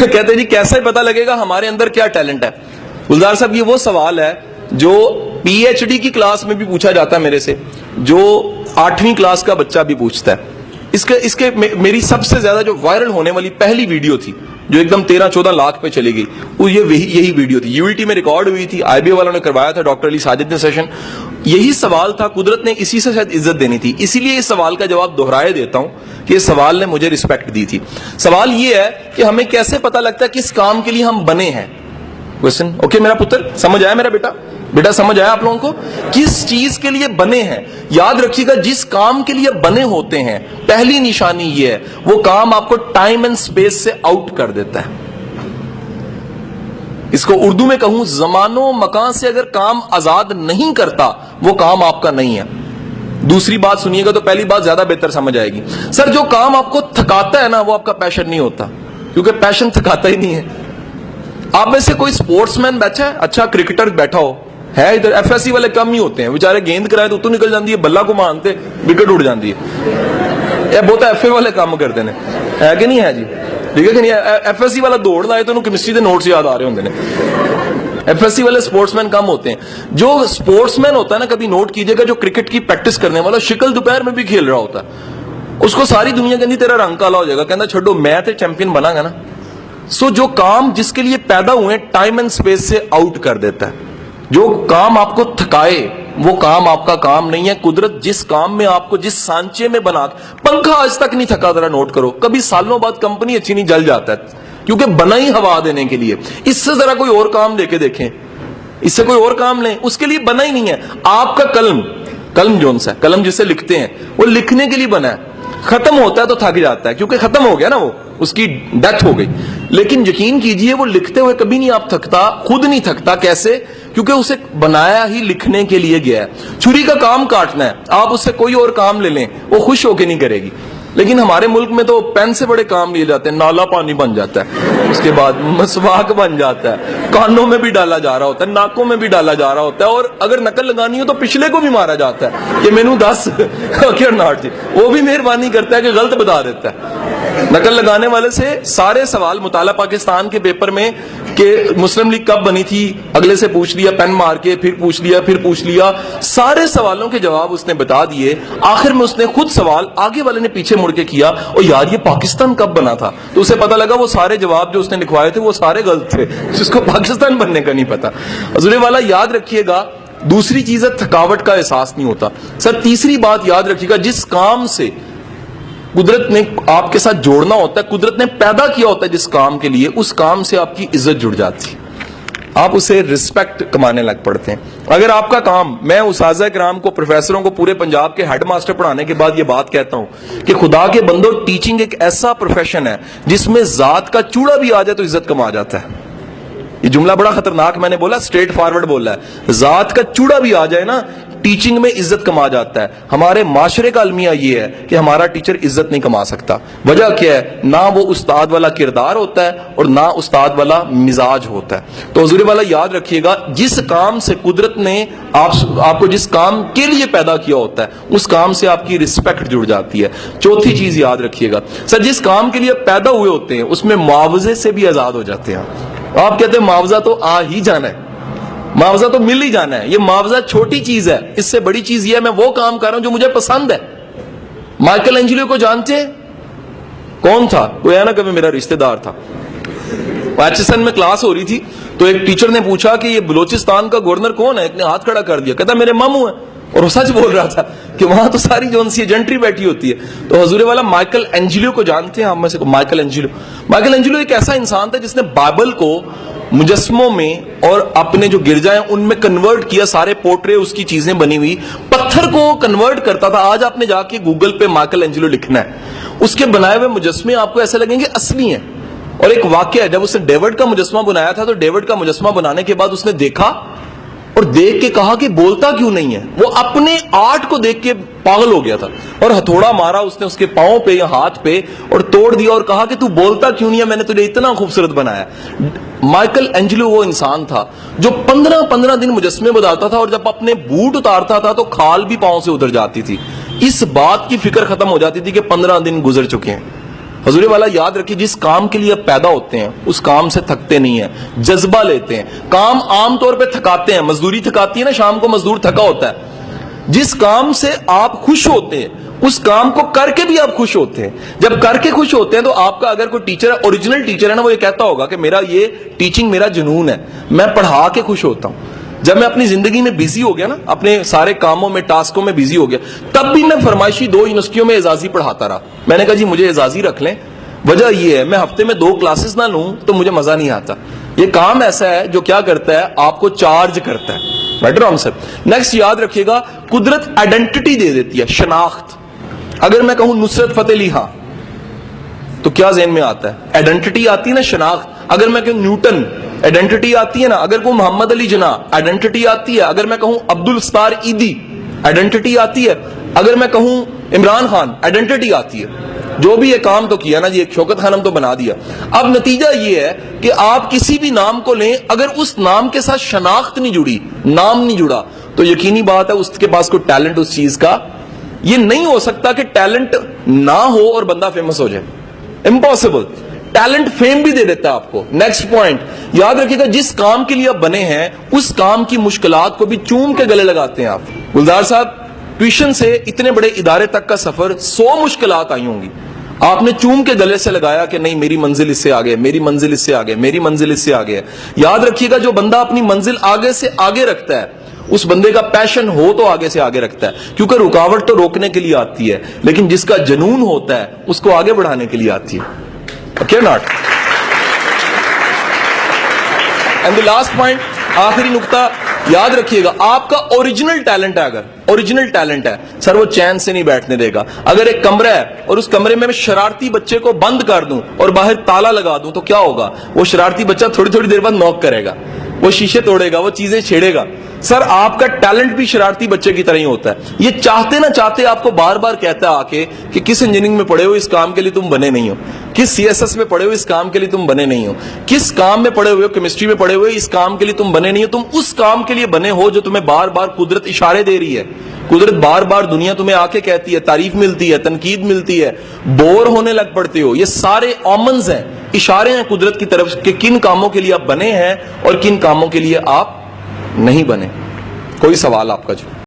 کہتے جی کیسے پتا لگے گا ہمارے اندر کیا ٹیلنٹ ہے؟ گلزار صاحب یہ وہ سوال ہے جو پی ایچ ڈی کی کلاس میں بھی پوچھا جاتا ہے میرے سے, جو 8ویں کلاس کا بچہ بھی پوچھتا ہے. اس کے میری سب سے زیادہ جو وائرل ہونے والی پہلی ویڈیو تھی جو ایک دم 13-14 لاکھ پہ چلی گئی, وہ یہی ویڈیو تھی. یو ای ٹی میں ریکارڈ ہوئی تھی, آئی بی اے والوں نے کروایا تھا, ڈاکٹر علی ساجد نے سیشن. یہی سوال تھا, قدرت نے اسی سے شاید عزت دینی تھی, اسی لیے اس سوال کا جواب دہرائے دیتا ہوں کہ اس سوال نے مجھے رسپیکٹ دی تھی. سوال یہ ہے کہ ہمیں کیسے پتا لگتا ہے کس کام کے لیے ہم بنے ہیں. اوکے میرا پتر, سمجھ آیا میرا بیٹا سمجھ آیا آپ لوگوں کو کس چیز کے لیے بنے ہیں؟ یاد رکھیے گا جس کام کے لیے بنے ہوتے ہیں پہلی نشانی یہ ہے وہ کام آپ کو ٹائم اینڈ سپیس سے آؤٹ کر دیتا ہے. اس کو اردو میں کہوں, زمان و مکان سے اگر کام آزاد نہیں کرتا وہ کام آپ کا نہیں ہے. دوسری بات سنیے گا تو پہلی بات زیادہ بہتر سمجھ آئے گی. سر جو کام آپ کو تھکاتا ہے نا وہ آپ کا پیشن نہیں ہوتا, کیونکہ پیشن تھکاتا ہی نہیں ہے. آپ میں سے کوئی سپورٹس مین بیٹھا ہے, اچھا کرکٹر بیٹھا ہو ہے ادھر؟ ایف ایس سی والے کم ہی ہوتے ہیں بیچارے, گیند کرائے تو نکل جاتی ہے, بلا کو مانتے وکٹ اڑ جاتی ہے. بہت ایف اے والے کام کرتے ہیں, ہے کہ نہیں ہے جی؟ ٹھیک ہے کہ نہیں؟ ایف ایس سی والا دوڑ لائے تو کیمسٹری کے نوٹس یاد آ رہے ہوتے ہیں. ایف ایس سی والے سپورٹس مین کم ہوتے ہیں. جو سپورٹس مین ہوتا ہے نا, کبھی نوٹ کیجئے گا, جو کرکٹ کی پریکٹس کرنے والا شکل دوپہر میں بھی کھیل رہا ہوتا ہے, اس کو ساری دنیا کہتی تیرا رنگ کالا ہو جائے گا, کہنا چھڈو میں تے چیمپئن بنا گا نا. سو جو کام جس کے لیے پیدا ہوئے ٹائم اینڈ سپیس سے آؤٹ کر دیتا ہے. جو کام آپ کو تھکائے وہ کام آپ کا کام نہیں ہے. قدرت جس کام میں آپ کو جس سانچے میں بنا, پنکھا آج تک نہیں تھکا, ذرا نوٹ کرو, کبھی سالوں بعد کمپنی اچھی نہیں جل جاتا ہے, کیونکہ بنا ہی ہوا دینے کے لیے. اس سے ذرا کوئی اور کام لے کے دیکھیں, اس سے کوئی اور کام لیں, اس کے لیے بنا ہی نہیں ہے. آپ کا قلم جون سا قلم جسے لکھتے ہیں وہ لکھنے کے لیے بنا ہے. ختم ہوتا ہے تو تھک جاتا ہے, کیونکہ ختم ہو گیا نا, وہ اس کی ڈیتھ ہو گئی. لیکن یقین کیجئے وہ لکھتے ہوئے کبھی نہیں آپ تھکتا, خود نہیں تھکتا. کیسے؟ کیونکہ اسے بنایا ہی لکھنے کے لیے گیا ہے. چھری کا کام کاٹنا ہے, آپ اس سے کوئی اور کام لے لیں وہ خوش ہو کے نہیں کرے گی. لیکن ہمارے ملک میں تو پین سے بڑے کام لیے جاتے ہیں. نالا پانی بن جاتا ہے, اس کے بعد مسواک بن جاتا ہے, کانوں میں بھی ڈالا جا رہا ہوتا ہے, ناکوں میں بھی ڈالا جا رہا ہوتا ہے, اور اگر نقل لگانی ہو تو پچھلے کو بھی مارا جاتا ہے کہ مینو 10 جی, وہ بھی مہربانی کرتا ہے کہ غلط بتا دیتا ہے. نقل لگانے والے سے سارے سوال مطالعہ پاکستان کے پیپر میں کہ مسلم لیگ کب بنی تھی, اگلے سے پوچھ لیا پین مار کے, پھر پوچھ لیا, سارے سوالوں کے جواب اس نے بتا دیے. آخر میں اس نے خود سوال آگے والے نے پیچھے مڑ کے کیا, اور یار یہ پاکستان کب بنا تھا, تو اسے پتا لگا وہ سارے جواب جو اس نے لکھوائے تھے وہ سارے غلط تھے, جس کو پاکستان بننے کا نہیں پتا. حضور والا یاد رکھیے گا, دوسری چیز ہے تھکاوٹ کا احساس نہیں ہوتا. سر تیسری بات یاد رکھیے گا, جس کام سے قدرت نے آپ کے ساتھ جوڑنا ہوتا ہے, قدرت نے پیدا کیا ہوتا ہے جس کام کے لیے, اس کام سے آپ کی عزت جڑ جاتی ہے, آپ اسے رسپیکٹ کمانے لگ پڑتے ہیں. اگر آپ کا کام, میں اساتذہ کرام کو, پروفیسروں کو پورے پنجاب کے ہیڈ ماسٹر پڑھانے کے بعد یہ بات کہتا ہوں کہ خدا کے بندو, ٹیچنگ ایک ایسا پروفیشن ہے جس میں ذات کا چوڑا بھی آ جائے تو عزت کما جاتا ہے. یہ جملہ بڑا خطرناک میں نے بولا, اسٹریٹ فارورڈ بولا ہے. ذات کا چوڑا بھی آ جائے نا, ٹیچنگ میں عزت کما جاتا ہے. ہمارے معاشرے کا المیہ یہ ہے کہ ہمارا ٹیچر عزت نہیں کما سکتا. وجہ کیا ہے؟ نہ وہ استاد والا کردار ہوتا ہے اور نہ استاد والا مزاج ہوتا ہے. تو حضور والا یاد رکھیے گا, جس کام سے قدرت نے آپ کو جس کام کے لیے پیدا کیا ہوتا ہے اس کام سے آپ کی رسپیکٹ جڑ جاتی ہے. چوتھی چیز یاد رکھیے گا, سر جس کام کے لیے پیدا ہوئے ہوتے ہیں اس میں معاوضے سے بھی آزاد ہو جاتے ہیں. آپ کہتے ہیں معاوضہ تو آ ہی جانا ہے, معاوضہ تو مل ہی جانا ہے. یہ معاوضہ چھوٹی چیز ہے, اس سے بڑی چیز یہ ہے میں وہ کام کر رہا ہوں جو مجھے پسند ہے. مائیکل اینجلو کو جانتے ہیں؟ کون تھا؟ کوئی ہے نا کبھی میرا رشتہ دار تھا. ایچ میں کلاس ہو رہی تھی تو ایک ٹیچر نے پوچھا کہ یہ بلوچستان کا گورنر کون ہے؟ ایک نے ہاتھ کھڑا کر دیا, کہتا میرے ماموں ہیں. اور وہ سچ بول رہا تھا کہ وہاں تو ساری جو سی جنٹری بیٹھی ہوتی ہے. تو حضور والا مائیکل اینجلو کو جانتے ہیں آپ میں سے؟ مائیکل اینجلو ایک ایسا انسان تھا جس نے بائبل کو مجسموں میں اور اپنے جو گرجا ہیں ان میں کنورٹ کیا. سارے پورٹرے اس کی چیزیں بنی ہوئی, پتھر کو کنورٹ کرتا تھا. آج آپ نے جا کے گوگل پہ مائیکل اینجلو لکھنا ہے, اس کے بنائے ہوئے مجسمے آپ کو ایسے لگیں گے اصلی ہیں. اور ایک واقعہ ہے, جب اس نے ڈیوڈ کا مجسمہ بنایا تھا تو ڈیوڈ کا مجسمہ بنانے کے بعد اس نے دیکھا اور دیکھ کے کہا کہ بولتا کیوں نہیں ہے. وہ اپنے آرٹ کو دیکھ کے پاگل ہو گیا تھا اور ہتھوڑا مارا اس نے اس کے پاؤں پہ یا ہاتھ پہ اور توڑ دیا اور کہا کہ تو بولتا کیوں نہیں ہے, میں نے تجھے اتنا خوبصورت بنایا. مائیکل اینجلو وہ انسان تھا جو 15 دن مجسمے بناتا تھا, اور جب اپنے بوٹ اتارتا تھا تو کھال بھی پاؤں سے ادھر جاتی تھی. اس بات کی فکر ختم ہو جاتی تھی کہ 15 دن گزر چکے ہیں. حضور والا یاد رکھیے جس کام کے لیے آپ پیدا ہوتے ہیں اس کام سے تھکتے نہیں ہیں، جذبہ لیتے ہیں. کام عام طور پہ تھکاتے ہیں، مزدوری تھکاتی ہے نا، شام کو مزدور تھکا ہوتا ہے. جس کام سے آپ خوش ہوتے ہیں اس کام کو کر کے بھی آپ خوش ہوتے ہیں. جب کر کے خوش ہوتے ہیں تو آپ کا اگر کوئی ٹیچر ہے، اوریجنل ٹیچر ہے نا، وہ یہ کہتا ہوگا کہ میرا یہ ٹیچنگ میرا جنون ہے، میں پڑھا کے خوش ہوتا ہوں. جب میں اپنی زندگی میں بیزی ہو گیا نا، اپنے سارے کاموں میں ٹاسکوں میں بیزی ہو گیا، تب بھی میں فرمائشی 2 یونیورسٹیوں میں اعزازی پڑھاتا رہا. میں نے کہا جی مجھے اعزازی رکھ لیں. وجہ یہ ہے میں ہفتے میں 2 کلاسز نہ لوں تو مجھے مزہ نہیں آتا. یہ کام ایسا ہے جو کیا کرتا ہے، آپ کو چارج کرتا ہے. Better on sir. نیکسٹ یاد رکھیے گا، قدرت آئیڈینٹی دے دیتی ہے، شناخت. اگر میں کہوں نصرت فتح علی خان تو کیا ذہن میں آتا ہے؟ آئیڈینٹی آتی ہے نا، شناخت. اگر میں کہوں نیوٹن، آئیڈینٹی آتی ہے نا. اگر کہوں محمد علی جناح، آئیڈینٹی آتی ہے. اگر میں کہوں عبد الستار ایدی، آئیڈینٹی آتی ہے. اگر میں کہوں عمران خان، آئیڈینٹی آتی ہے. جو بھی یہ کام تو کیا نا جی، ایک شوکت خانم تو بنا دیا. اب نتیجہ یہ ہے کہ آپ کسی بھی نام کو لیں، اگر اس نام کے ساتھ شناخت نہیں جڑی، نام نہیں جڑا، تو یقینی بات ہے اس کے پاس کوئی ٹیلنٹ اس چیز کا. یہ نہیں ہو سکتا کہ ٹیلنٹ نہ ہو اور بندہ فیمس ہو جائے. امپاسبل. ٹیلنٹ فیم بھی دے دیتا ہے آپ کو. نیکسٹ پوائنٹ یاد رکھیے گا، جس کام کے لیے آپ بنے ہیں اس کام کی مشکلات کو بھی چوم کے گلے لگاتے ہیں آپ. گلزار صاحب، ٹیوشن سے اتنے بڑے ادارے تک کا سفر 100 مشکلات آئی ہوں گی. آپ نے چوم کے گلے سے لگایا کہ نہیں میری منزل اس سے آگے، میری منزل اس سے آگے، میری منزل اس سے آگے. یاد رکھیے گا جو بندہ اپنی منزل آگے سے آگے رکھتا ہے اس بندے کا پیشن ہو تو آگے سے آگے رکھتا ہے، کیونکہ رکاوٹ تو روکنے کے لیے آتی ہے، لیکن جس کا جنون ہوتا ہے اس کو آگے بڑھانے کے لیے آتی ہے. Okay not. And the last point, آخری نقطہ یاد رکھیے گا، آپ کا اوریجنل ٹیلنٹ ہے، اگر اوریجنل ٹیلنٹ ہے سر، وہ چین سے نہیں بیٹھنے دے گا. اگر ایک کمرہ ہے اور اس کمرے میں شرارتی بچے کو بند کر دوں اور باہر تالا لگا دوں تو کیا ہوگا؟ وہ شرارتی بچہ تھوڑی تھوڑی دیر بعد نوک کرے گا، وہ شیشے توڑے گا، وہ چیزیں چھیڑے گا. سر آپ کا ٹیلنٹ بھی شرارتی بچے کی طرح ہی ہوتا ہے. یہ چاہتے نہ چاہتے آپ کو بار بار کہتا ہے آ کے کہ کس انجینئرنگ میں پڑھے ہو اس کام کے لیے تم بنے نہیں ہو، کس سی ایس ایس میں پڑھے ہو اس کام کے لیے تم بنے نہیں ہو، کس کام میں پڑھے ہوئے ہو، کیمسٹری میں پڑھے ہوئے اس کام کے لیے تم بنے نہیں ہو. تم اس کام کے لیے بنے ہو جو تمہیں بار بار قدرت اشارے دے رہی ہے. قدرت بار بار دنیا تمہیں آ کے کہتی ہے، تعریف ملتی ہے، تنقید ملتی ہے، بور ہونے لگ پڑتے ہو. یہ سارے اومنز ہیں، اشارے ہیں قدرت کی طرف کہ کن کاموں کے لیے آپ بنے ہیں اور کن کاموں کے لیے آپ نہیں بنے. کوئی سوال آپ کا جو